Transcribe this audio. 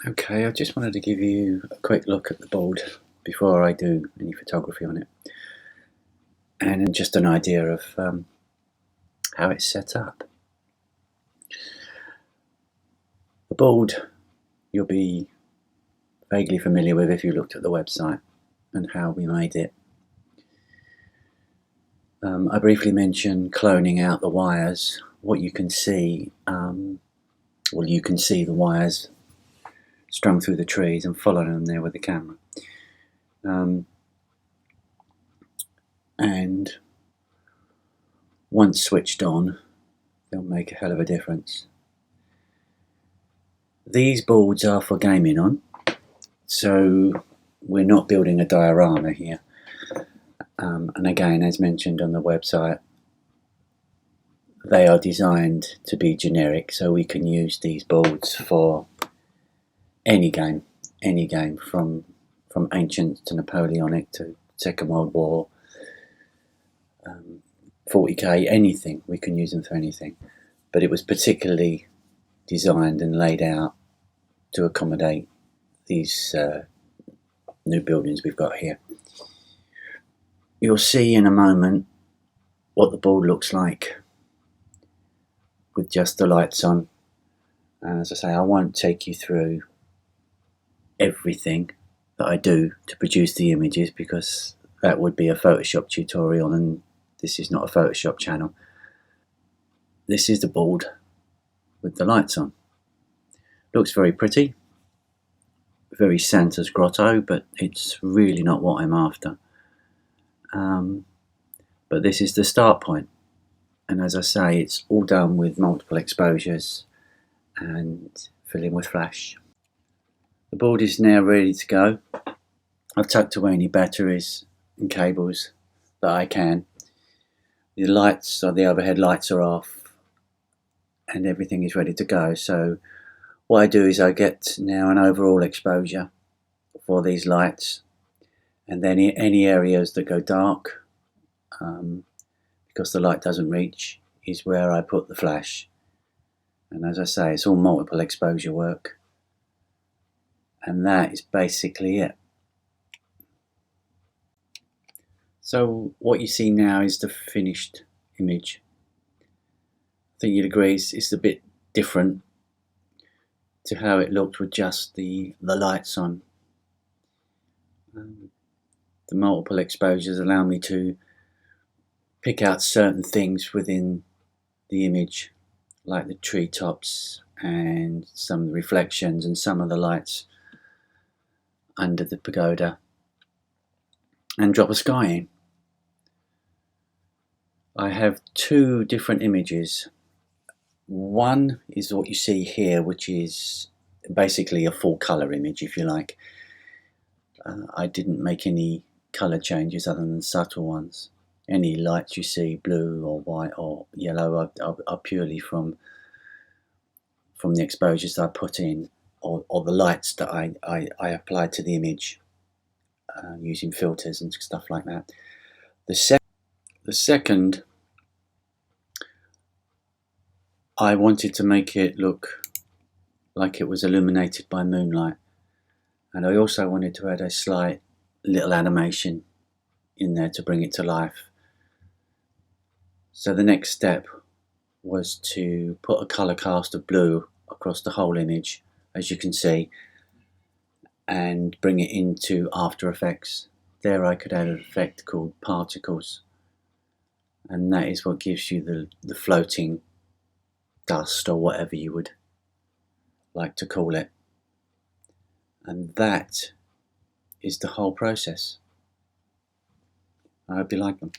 Okay, I just wanted to give you a quick look at the board before I do any photography on it, and just an idea of how it's set up. The board you'll be vaguely familiar with if you looked at the website and how we made it. I briefly mentioned cloning out the wires. What you can see, you can see the wires strung through the trees and following them there with the camera. And once switched on, they'll make a hell of a difference. These boards are for gaming on, so we're not building a diorama here. And again, as mentioned on the website, they are designed to be generic, so we can use these boards for any game from ancient to Napoleonic to Second World War, 40k, anything. We can use them for anything. But it was particularly designed and laid out to accommodate these new buildings we've got here. You'll see in a moment what the board looks like with just the lights on. And as I say, I won't take you through everything that I do to produce the images, because that would be a Photoshop tutorial, and this is not a Photoshop channel. This is the board with the lights on. Looks very pretty, very Santa's grotto, but it's really not what I'm after. But this is the start point, and as I say, it's all done with multiple exposures and filling with flash. The board is now ready to go. I've tucked away any batteries and cables that I can. The lights, or the overhead lights, are off and everything is ready to go. So what I do is I get now an overall exposure for these lights, and then any areas that go dark, because the light doesn't reach, is where I put the flash. And as I say, it's all multiple exposure work, and that is basically it. So what you see now is the finished image. I think you'd agree it's a bit different to how it looked with just the lights on. The multiple exposures allow me to pick out certain things within the image, like the treetops and some of the reflections and some of the lights under the pagoda, and drop a sky in. I have two different images. One is what you see here, which is basically a full colour image, if you like. I didn't make any colour changes other than subtle ones. Any lights you see, blue or white or yellow, are purely from the exposures that I put in, or the lights that I applied to the image using filters and stuff like that. The second, I wanted to make it look like it was illuminated by moonlight, and I also wanted to add a slight little animation in there to bring it to life. So the next step was to put a colour cast of blue across the whole image, as you can see, and bring it into After Effects. There I could add an effect called particles, and that is what gives you the floating dust, or whatever you would like to call it. And that is the whole process. I hope you like them.